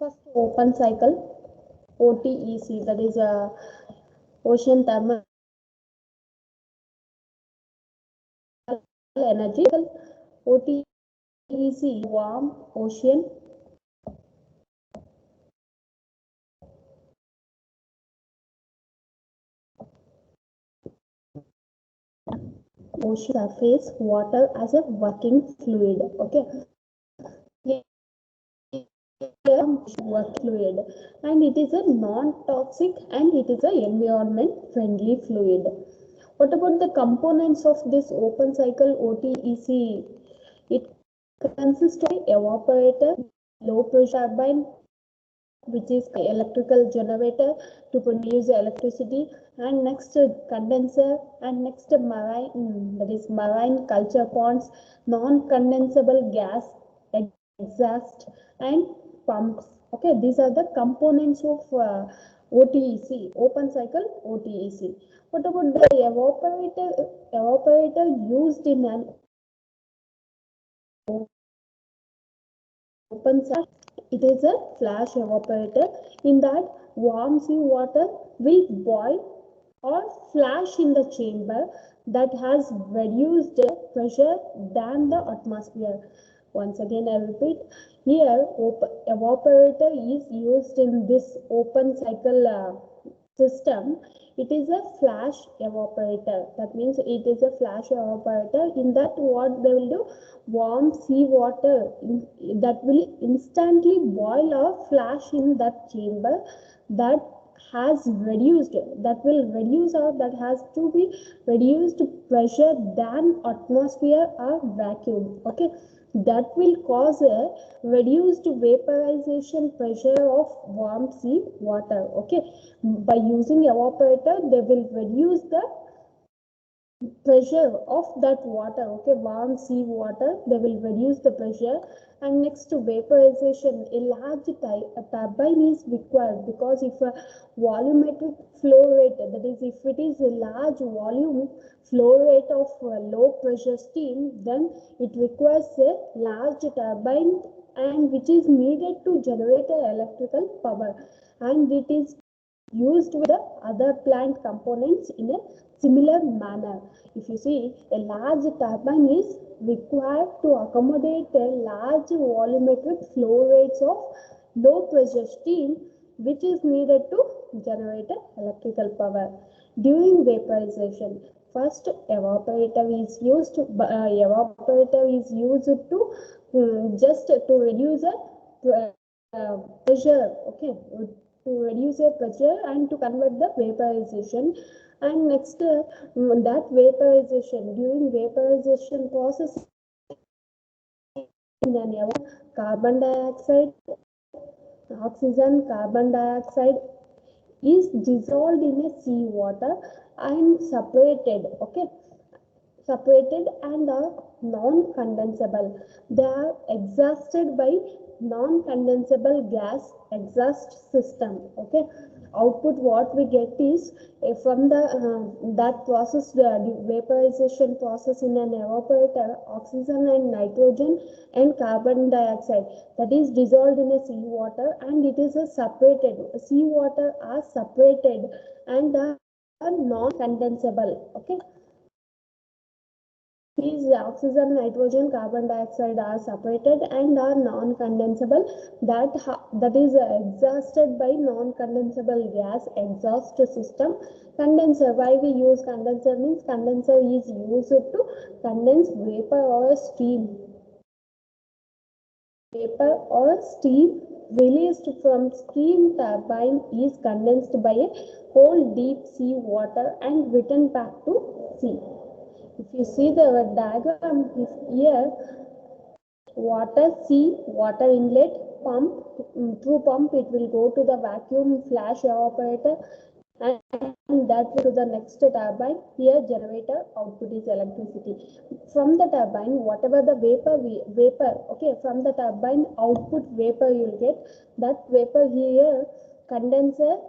First, open cycle, OTEC, that is ocean thermal energy. OTEC, warm ocean surface water as a working fluid. Okay, work fluid, and it is a non-toxic and it is a environment friendly fluid. What about the components of this open cycle OTEC? It consists of evaporator, low pressure turbine, which is electrical generator to produce electricity, and next condenser, and next marine, that is marine culture ponds, non-condensable gas exhaust, and pumps. Okay, these are the components of OTEC, open cycle OTEC. What about the evaporator used in an open cycle? It is a flash evaporator. In that, warm seawater will boil or flash in the chamber that has reduced pressure than the atmosphere. Once again, I repeat, here evaporator is used in this open cycle system. It is a flash evaporator. That means it is a flash evaporator. In that, what they will do, warm seawater that will instantly boil or flash in that chamber that has reduced, that will reduce or that has to be reduced pressure than atmosphere or vacuum. Okay, that will cause a reduced vaporization pressure of warm sea water. Okay, by using evaporator they will reduce the pressure of that water. Okay, warm sea water, they will reduce the pressure. And next to vaporization, a large turbine is required, because if a volumetric flow rate, that is if it is a large volume flow rate of low pressure steam, then it requires a large turbine, and which is needed to generate electrical power, and it is used with the other plant components in a similar manner. If you see, a large turbine is required to accommodate a large volumetric flow rates of low pressure steam, which is needed to generate electrical power. During vaporization, first evaporator is used to just to reduce pressure. Okay, to reduce a pressure and to convert the vaporization. And next, that vaporization, during vaporization process, in an carbon dioxide, oxygen, carbon dioxide is dissolved in a sea water and separated. Okay, separated and are non-condensable. They are exhausted by non-condensable gas exhaust system. Okay, output what we get is from the that process, the vaporization process in an evaporator, oxygen and nitrogen and carbon dioxide that is dissolved in a sea water, and it is a separated sea water are separated and are non-condensable. Okay, these oxygen, nitrogen, carbon dioxide are separated and are non-condensable. That is exhausted by non-condensable gas exhaust system. Condenser, why we use condenser means condenser is used to condense vapor or steam. Vapor or steam released from steam turbine is condensed by a whole deep sea water and returned back to sea. If you see the diagram, here water inlet, pump, through pump it will go to the vacuum flash evaporator, and that will to the next turbine. Here generator output is electricity. From the turbine, whatever the vapor, okay, from the turbine output vapor you will get, that vapor here condenser,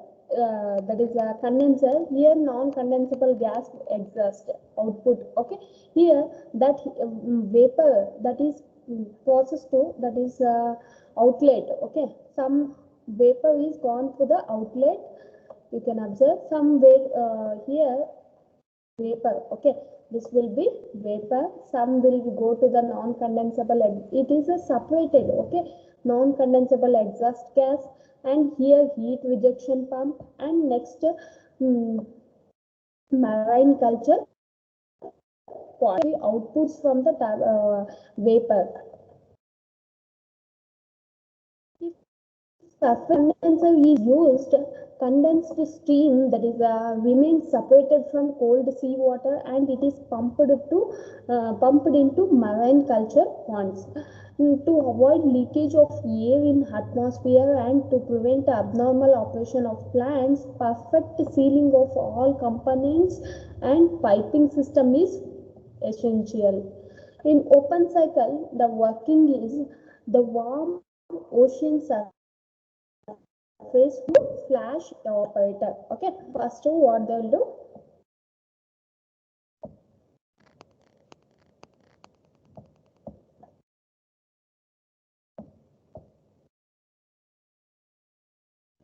that is a condenser, here non-condensable gas exhaust output. Okay, here that vapor that is processed to, that is outlet. Okay, some vapor is gone to the outlet. You can observe some here vapor. Okay, this will be vapor. Some will go to the non-condensable. It is a separated. Okay, non-condensable exhaust gas, and here heat rejection pump, and next marine culture outputs from the vapor. If condenser is used, condensed steam that is remains separated from cold seawater, and it is pumped into marine culture ponds. To avoid leakage of air in atmosphere and to prevent abnormal operation of plants, perfect sealing of all components and piping system is essential. In open cycle, the working is the warm ocean surface flash evaporator. Okay, first what they'll do,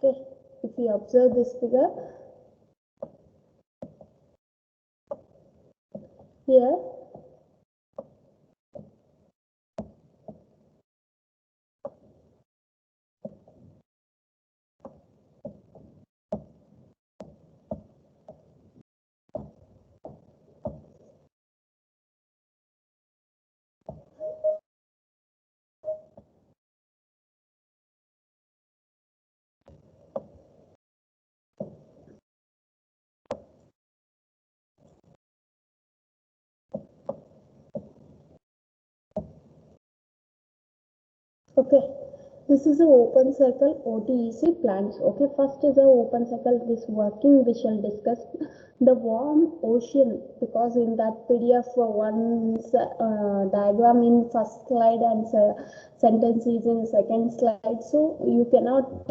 okay, if you observe this figure here, okay, this is a open cycle OTEC plants. Okay, first is a open cycle, this working we shall discuss. The warm ocean, because in that PDF one diagram in first slide and sentence is in second slide, so you cannot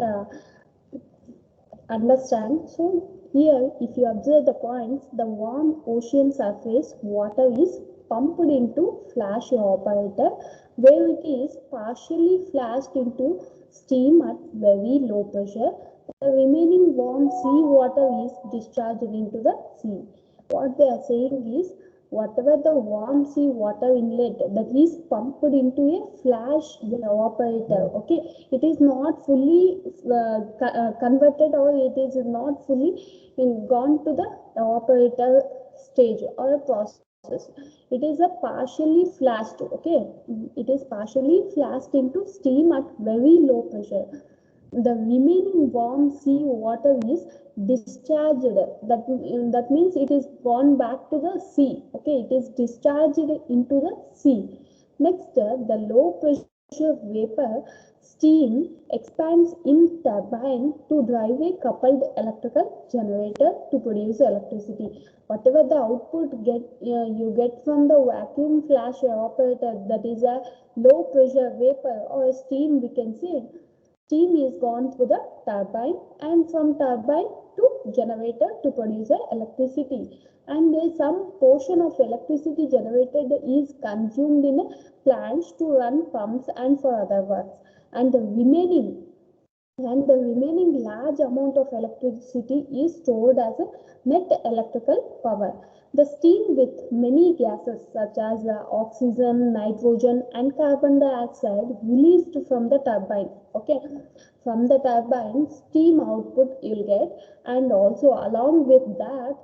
understand. So here, if you observe the points, the warm ocean surface water is pumped into flash evaporator, where it is partially flashed into steam at very low pressure. The remaining warm sea water is discharged into the sea. What they are saying is, whatever the warm sea water inlet that is pumped into a flash evaporator, okay, it is not fully converted, or it is not fully gone to the evaporator stage or a process. It is a partially flashed, okay, it is partially flashed into steam at very low pressure. The remaining warm sea water is discharged, that means it is gone back to the sea. Okay, it is discharged into the sea. Next, the low pressure vapor steam expands in turbine to drive a coupled electrical generator to produce electricity. Whatever the output you get from the vacuum flash evaporator, that is a low pressure vapor or steam, we can say, steam is gone through the turbine, and from turbine to generator to produce electricity, and some portion of electricity generated is consumed in plants to run pumps and for other works, and the remaining large amount of electricity is stored as a net electrical power. The steam with many gases such as oxygen, nitrogen and carbon dioxide released from the turbine. Okay, from the turbine steam output you'll get, and also along with that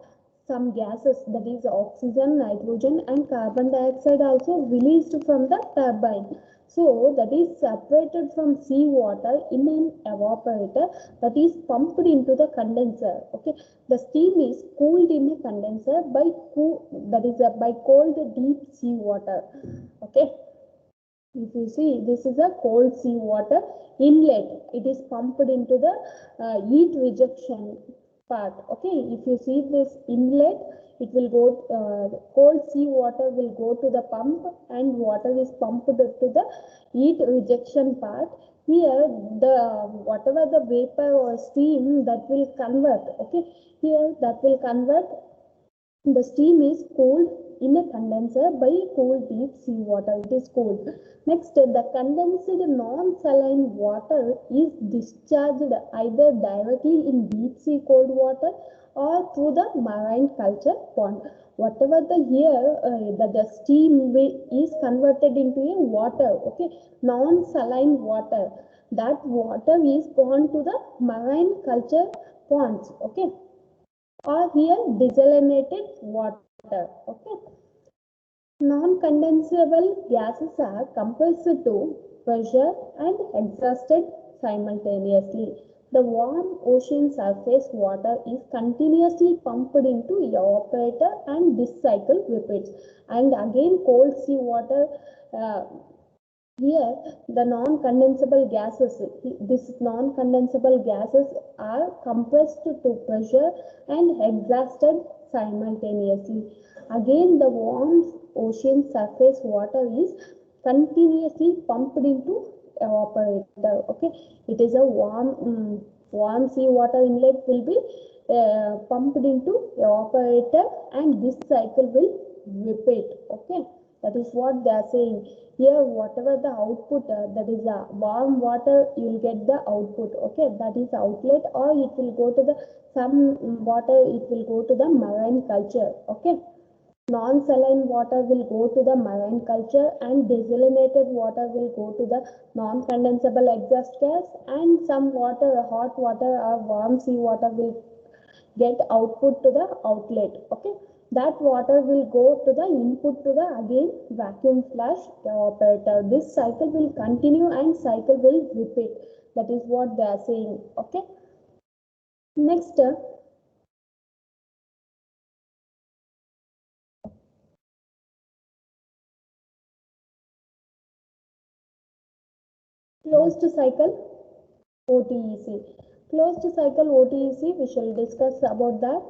some gases, that is oxygen, nitrogen and carbon dioxide also released from the turbine. So that is separated from seawater in an evaporator that is pumped into the condenser. Okay, the steam is cooled in a condenser by by cold deep seawater. Okay, if you see, this is a cold seawater inlet. It is pumped into the heat rejection part. Okay, if you see this inlet, it will go, cold seawater will go to the pump, and water is pumped to the heat rejection part. Here, whatever the vapor or steam that will convert, okay, here that will convert, the steam is cooled in a condenser by cool deep sea water. It is cooled. Next, the condensed non-saline water is discharged either directly in deep sea cold water or through the marine culture pond. Whatever the here the steam is converted into a water, okay, non-saline water. That water is gone to the marine culture ponds, okay, or here desalinated water, okay. Non-condensable gases are compressed to pressure and exhausted simultaneously. The warm ocean surface water is continuously pumped into evaporator and this cycle repeats. And again cold sea water, here the non-condensable gases, these non-condensable gases are compressed to pressure and exhausted simultaneously. Again the warm ocean surface water is continuously pumped into evaporator, okay. It is a warm sea water inlet will be pumped into evaporator and this cycle will repeat, okay. That is what they are saying here. Whatever the output, that is a warm water, you will get the output, okay, that is outlet, or it will go to the some water, it will go to the marine culture, okay. Non-saline water will go to the marine culture and desalinated water will go to the non-condensable exhaust gas, and some water, hot water or warm sea water will get output to the outlet, okay. That water will go to the input to the again vacuum flash evaporator. This cycle will continue and cycle will repeat. That is what they are saying, okay. Next, closed cycle OTEC. Closed cycle OTEC, we shall discuss about that.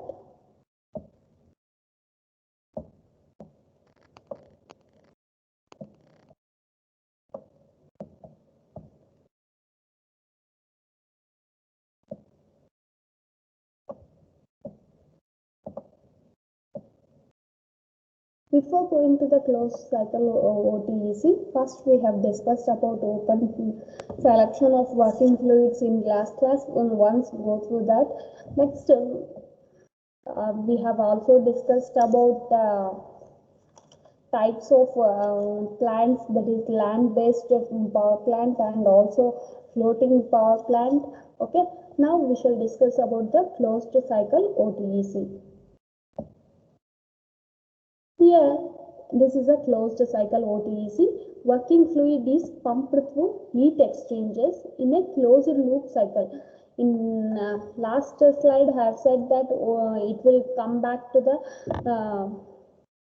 Before going to the closed cycle OTEC, first we have discussed about open selection of working fluids in glass class. Once go through that. Next, we have also discussed about types of plants, that is land-based power plant and also floating power plant. Okay, now we shall discuss about the closed cycle OTEC. Here, this is a closed cycle OTEC. Working fluid is pumped through heat exchangers in a closed loop cycle. In last slide, I have said that it will come back to the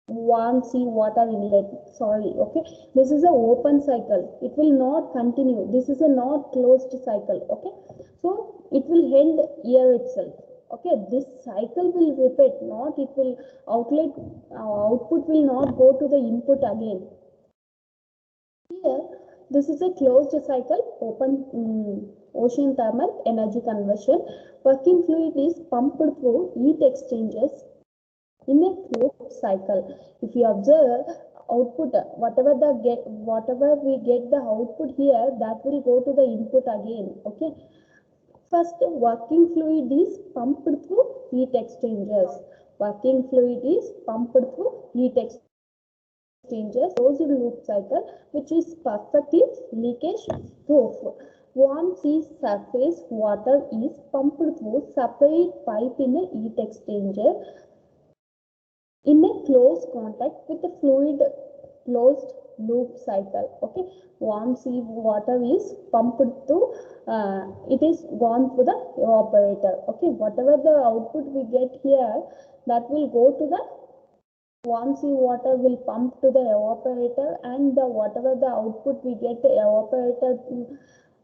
warm sea water inlet. Sorry, okay. This is an open cycle. It will not continue. This is a not closed cycle, okay. So it will end here itself. Okay, this cycle will repeat, not it will output will not go to the input again. Here, this is a closed cycle, open ocean thermal energy conversion. Working fluid is pumped through heat exchangers in a closed cycle. If you observe output, whatever we get the output here, that will go to the input again, okay. First, working fluid is pumped through heat exchangers. Working fluid is pumped through heat exchangers, closed loop cycle, which is perfectly leakage proof. Warm sea surface water is pumped through separate pipe in a heat exchanger in a close contact with the fluid closed loop cycle, okay. Warm sea water is pumped through, it is gone through the evaporator, okay. Whatever the output we get here, that will go to the warm sea water will pump to the evaporator, and whatever the output we get the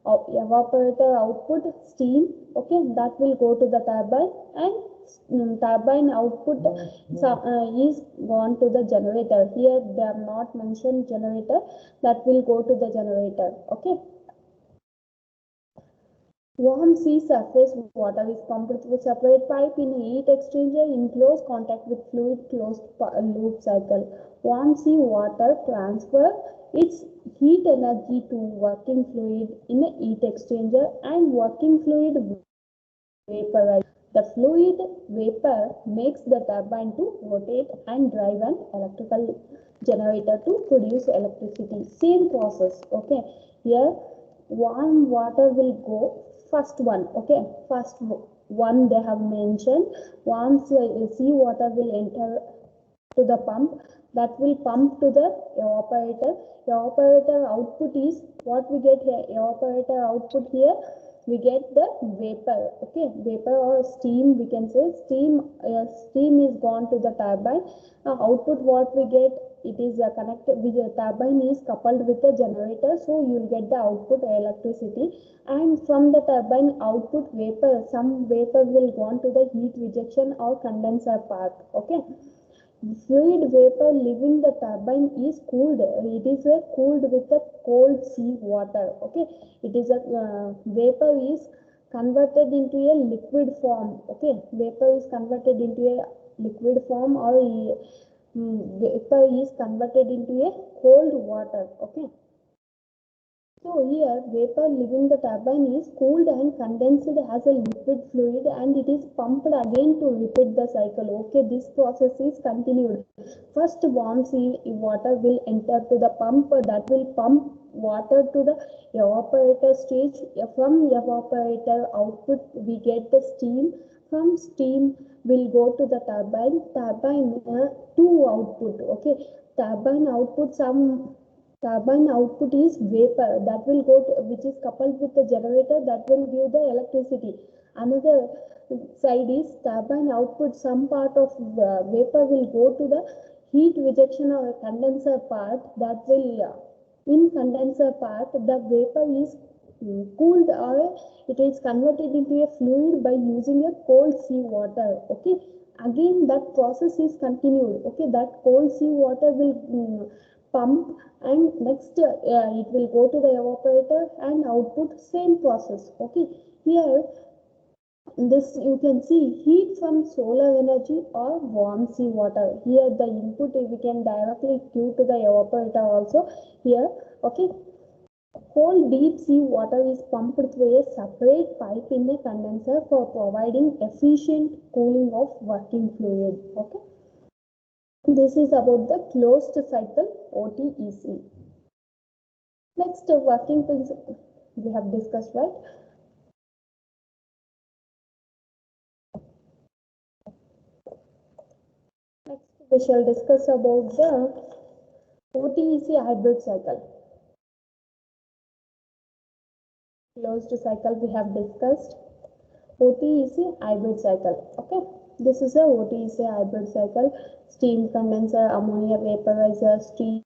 evaporator output steam, okay, that will go to the turbine, and turbine output is gone to the generator. Here they have not mentioned generator, that will go to the generator, okay. Warm sea surface water is pumped through separate pipe in heat exchanger in close contact with fluid closed loop cycle. Warm sea water transfer its heat energy to working fluid in a heat exchanger and working fluid vaporize. The fluid vapor makes the turbine to rotate and drive an electrical generator to produce electricity. Same process. Okay. Here warm water will go first one. Okay. First one they have mentioned. Warm sea water will enter to the pump, that will pump to the evaporator. Evaporator output is what we get here. Evaporator output here we get the vapor. Okay, vapor or steam, we can say steam. Steam is gone to the turbine. Now output what we get, it is connected with the turbine is coupled with the generator, so you will get the output electricity. And from the turbine output vapor, some vapor will gone to the heat rejection or condenser part. Okay, fluid vapor leaving the turbine is cooled. It is cooled with the cold sea water. Okay, it is a vapor is converted into a liquid form. Okay, vapor is converted into a liquid form, or vapor is converted into a cold water. Okay, so here vapor leaving the turbine is cooled and condensed as a liquid fluid, and it is pumped again to repeat the cycle. Okay, this process is continued. First warm sea water will enter to the pump, that will pump water to the evaporator stage. From evaporator output we get the steam. From steam will go to the turbine. Turbine two output. Okay, turbine output, some turbine output is vapor that will go to, which is coupled with the generator, that will give the electricity. Another side is turbine output, some part of vapor will go to the heat rejection or condenser part, that will in condenser part the vapor is cooled, or it is converted into a fluid by using a cold sea water. Okay, again that process is continued. Okay, that cold sea water will pump, and next it will go to the evaporator and output same process. Okay, here this you can see heat from solar energy or warm sea water. Here the input we can directly give to the evaporator also here. Okay, cold deep sea water is pumped through a separate pipe in a condenser for providing efficient cooling of working fluid. Okay, this is about the closed cycle OTEC. Next, working principle we have discussed, right? Next, we shall discuss about the OTEC hybrid cycle. Closed cycle we have discussed. OTEC hybrid cycle. Okay, this is a OTEC hybrid cycle. Steam condenser, ammonia vaporizer, steam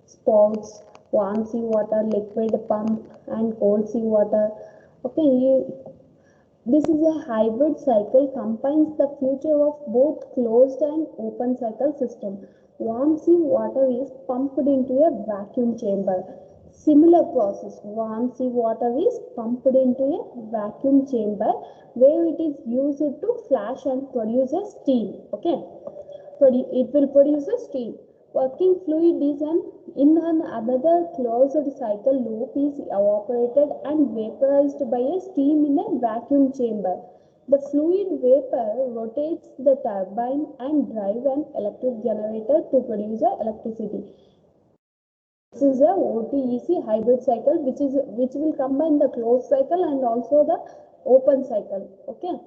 spouts, warm sea water, liquid pump, and cold sea water. Okay, this is a hybrid cycle, combines the feature of both closed and open cycle system. Warm sea water is pumped into a vacuum chamber. Similar process, warm sea water is pumped into a vacuum chamber where it is used to flash and produce a steam. Okay, it will produce a steam. Working fluid is in another closed cycle loop is evaporated and vaporized by a steam in a vacuum chamber. The fluid vapor rotates the turbine and drive an electric generator to produce electricity. This is a OTEC hybrid cycle, which will combine the closed cycle and also the open cycle. Okay.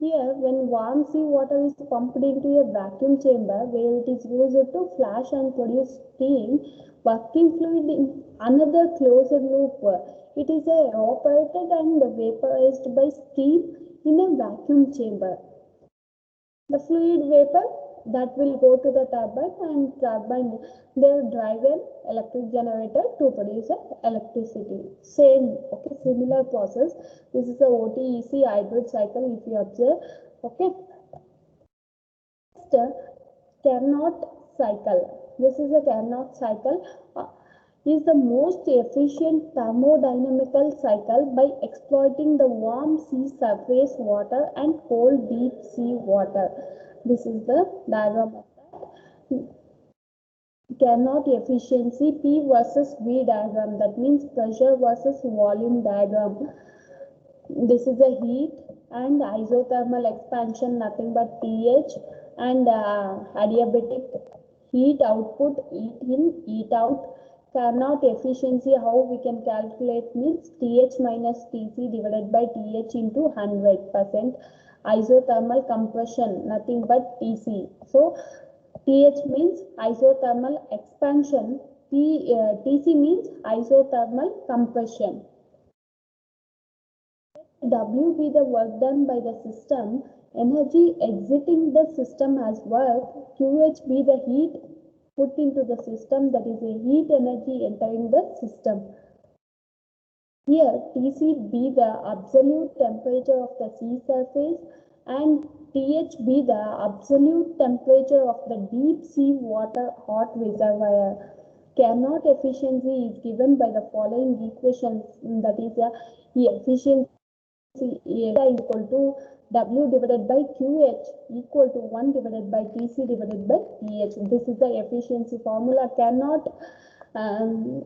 Here, when warm sea water is pumped into a vacuum chamber where it is used to flash and produce steam, working fluid in another closed loop, it is evaporated and vaporized by steam in a vacuum chamber. The fluid vapor that will go to the turbine, and turbine they will drive an electric generator to produce electricity. Same, okay, similar process. This is a OTEC hybrid cycle if you observe. Okay. Next, Carnot cycle. This is a Carnot cycle. is the most efficient thermodynamical cycle by exploiting the warm sea surface water and cold deep sea water. This is the diagram of that. Carnot efficiency P versus V diagram, that means pressure versus volume diagram. This is the heat and isothermal expansion, nothing but TH, and adiabatic heat output, heat in, heat out. Carnot efficiency, how we can calculate means TH minus TC divided by TH into 100%. Isothermal compression, nothing but TC. So TH means isothermal expansion, TC means isothermal compression. W be the work done by the system, energy exiting the system as work, QH be the heat put into the system, that is a heat energy entering the system. Here Tc be the absolute temperature of the sea surface and Th be the absolute temperature of the deep sea water hot reservoir. Carnot efficiency is given by the following equations, that is the efficiency is equal to W divided by QH equal to 1 divided by TC divided by TH. This is the efficiency formula, Carnot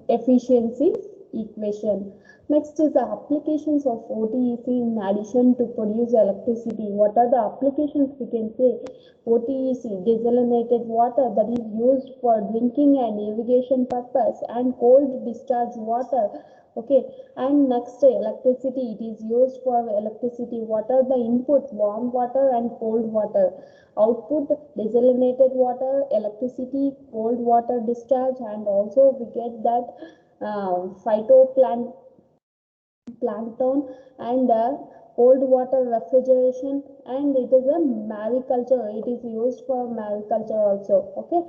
efficiency equation. Next is the applications of OTEC in addition to produce electricity. What are the applications we can say? OTEC, desalinated water, that is used for drinking and irrigation purpose, and cold discharge water. Okay, and next electricity, it is used for electricity. What are the inputs? Warm water and cold water. Output, desalinated water, electricity, cold water discharge, and also we get that phytoplankton and cold water refrigeration, and it is a mariculture, it is used for mariculture also. Okay,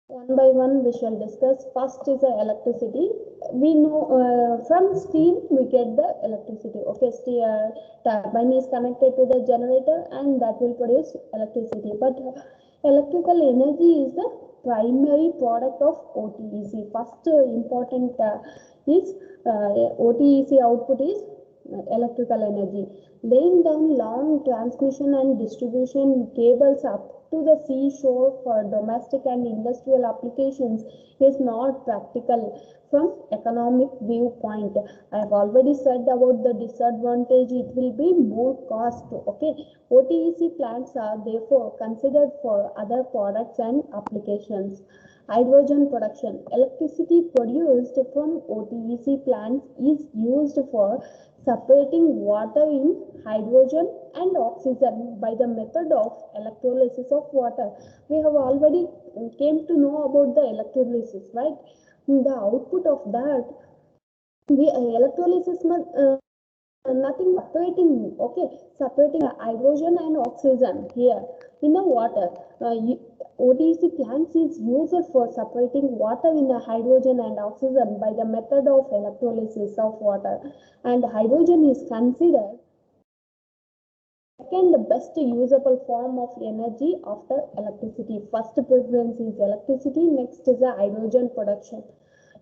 one by one we shall discuss. First is the electricity. We know from steam we get the electricity. Okay, turbine is connected to the generator and that will produce electricity, but electrical energy is the primary product of OTEC. First important is OTEC output is electrical energy. Laying down long transmission and distribution cables up to the seashore for domestic and industrial applications is not practical from economic viewpoint. I have already said about the disadvantage, it will be more cost. Okay, OTEC plants are therefore considered for other products and applications. Hydrogen production. Electricity produced from OTEC plants is used for separating water in hydrogen and oxygen by the method of electrolysis of water. We have already came to know about the electrolysis, right? The output of that, the electrolysis nothing separating, okay, separating hydrogen and oxygen here in the water. OTEC plants is used for separating water in a hydrogen and oxygen by the method of electrolysis of water, and hydrogen is considered second best usable form of energy after electricity. First preference is electricity, next is the hydrogen production.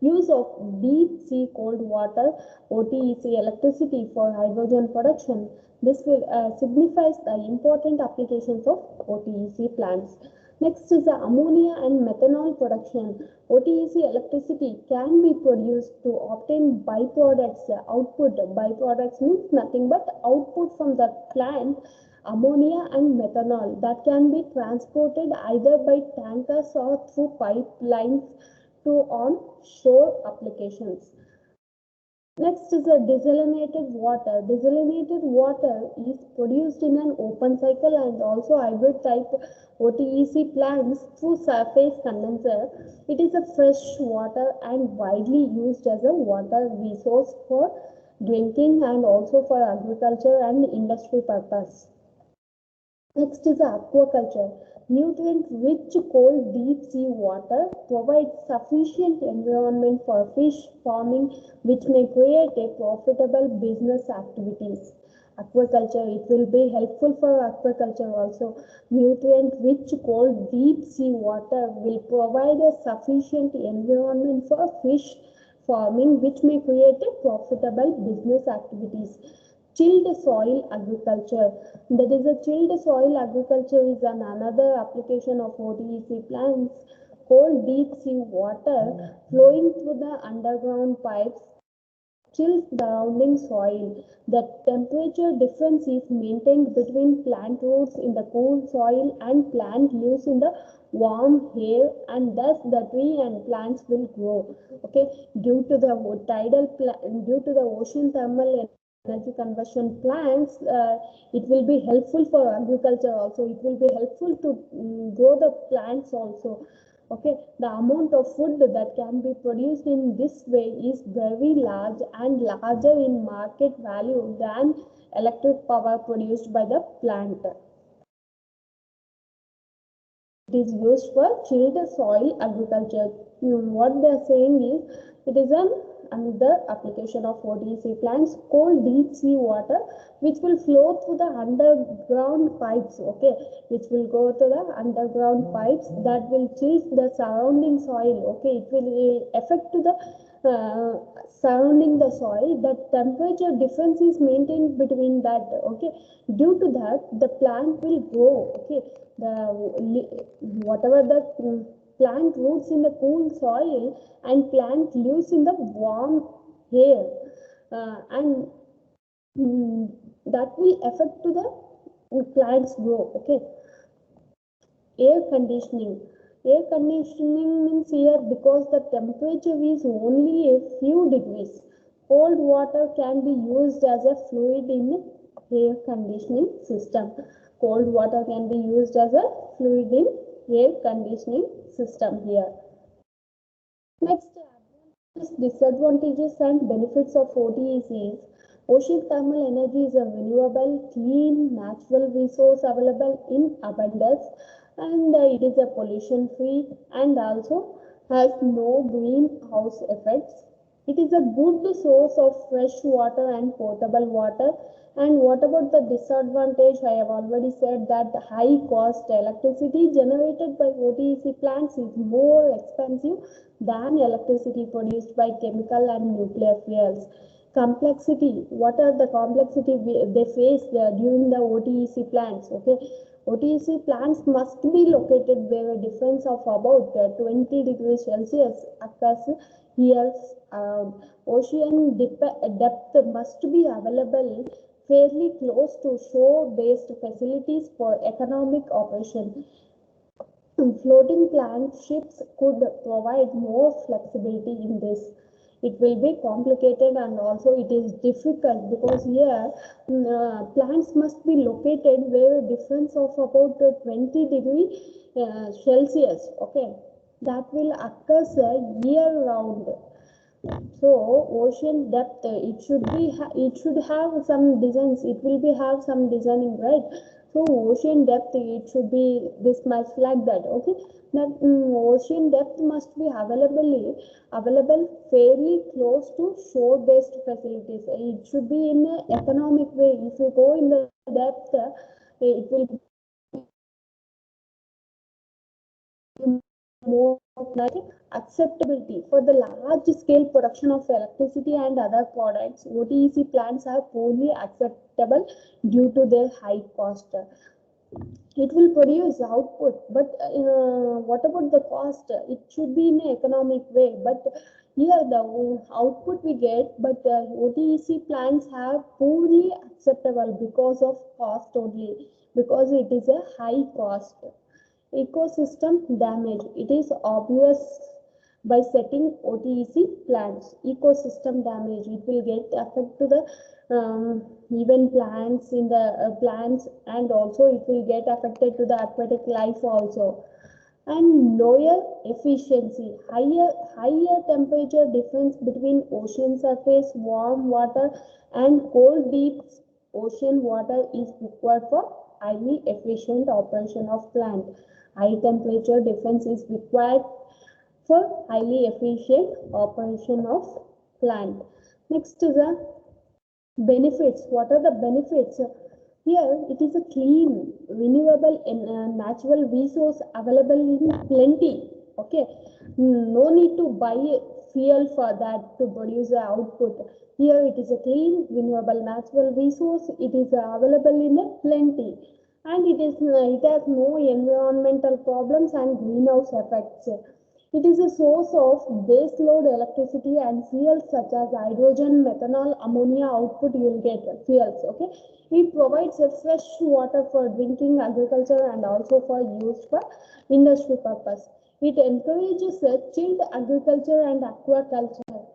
Use of deep sea cold water, OTEC electricity for hydrogen production. This will signifies the important applications of OTEC plants. Next is the ammonia and methanol production. OTEC electricity can be produced to obtain byproducts. Output, byproducts means nothing but output from the plant, ammonia and methanol, that can be transported either by tankers or through pipelines to on-shore applications. Next is a desalinated water. Desalinated water is produced in an open cycle and also hybrid type OTEC plants through surface condenser. It is a fresh water and widely used as a water resource for drinking and also for agriculture and industry purpose. Next is aquaculture. Nutrient-rich cold deep sea water provides sufficient environment for fish farming, which may create a profitable business activities. Aquaculture, it will be helpful for aquaculture also. Nutrient rich cold deep sea water will provide a sufficient environment for fish farming, which may create a profitable business activities. Chilled soil agriculture, that is a chilled soil agriculture is another application of OTEC plants. Cold deep sea water flowing through the underground pipes chills surrounding soil. The temperature difference is maintained between plant roots in the cool soil and plant leaves in the warm air, and thus the tree and plants will grow. Okay, due to the due to the ocean thermal energy conversion plants, it will be helpful for agriculture also. It will be helpful to grow the plants also. Okay, the amount of food that can be produced in this way is very large and larger in market value than electric power produced by the plant. It is used for chilled soil agriculture. What they are saying is it is another application of OTEC plants. Cold deep sea water which will flow through the underground pipes, okay, which will go to the underground pipes that will chill the surrounding soil. Okay, it will affect to the surrounding the soil. The temperature difference is maintained between that. Okay, due to that the plant will grow. Okay, the whatever the plant roots in the cool soil and plant leaves in the warm air, and that will affect to the plants grow. Okay, air conditioning. Air conditioning means here because the temperature is only a few degrees. Cold water can be used as a fluid in air conditioning system. Cold water can be used as a fluid in air conditioning system here. Next, disadvantages and benefits of OTEC is ocean thermal energy is a renewable, clean, natural resource available in abundance, and it is a pollution free and also has no greenhouse effects. It is a good source of fresh water and potable water. And what about the disadvantage? I have already said that the high cost electricity generated by OTEC plants is more expensive than electricity produced by chemical and nuclear fuels. Complexity. What are the complexity they face during the OTEC plants? Okay, OTEC plants must be located where a difference of about 20 degrees Celsius occurs years around. Ocean depth must be available fairly close to shore-based facilities for economic operation. Floating plant ships could provide more flexibility in this. It will be complicated and also it is difficult because here plants must be located where a difference of about 20 degree Celsius. Okay, that will occur year round. So ocean depth, it should have some designs. It will be have some designing, right? So ocean depth, it should be this much like that. Okay, that ocean depth must be available fairly close to shore based facilities. It should be in an economic way. If you go in the depth, it will be more like acceptability for the large scale production of electricity and other products. OTEC plants are poorly acceptable due to their high cost. It will produce output, but what about the cost? It should be in an economic way, but here the output we get, but OTEC plants have poorly acceptable because of cost only, because it is a high cost. Ecosystem damage. It is obvious by setting OTEC plants. Ecosystem damage. It will get affect to the even plants in the plants, and also it will get affected to the aquatic life also. And lower efficiency. Higher temperature difference between ocean surface, warm water, and cold deep ocean water is required for highly efficient operation of plant. High temperature difference is required for highly efficient operation of plant. Next is a benefits. What are the benefits? Here it is a clean, renewable and natural resource available in plenty. Okay, no need to buy fuel for that to produce the output. Here it is a clean, renewable natural resource. It is available in a plenty, and it has no environmental problems and greenhouse effects. It is a source of base load electricity and fuels such as hydrogen, methanol, ammonia output. You will get fuels. Okay, it provides a fresh water for drinking, agriculture, and also for use for industry purpose. It encourages chilled agriculture and aquaculture.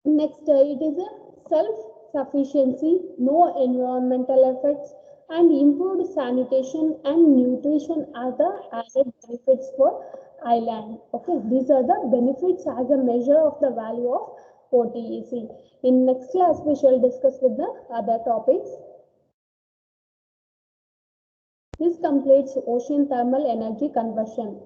Next, it is a self-sufficiency, no environmental effects, and improved sanitation and nutrition are the added benefits for island. Okay, these are the benefits as a measure of the value of OTEC. In next class, we shall discuss with the other topics. This completes ocean thermal energy conversion.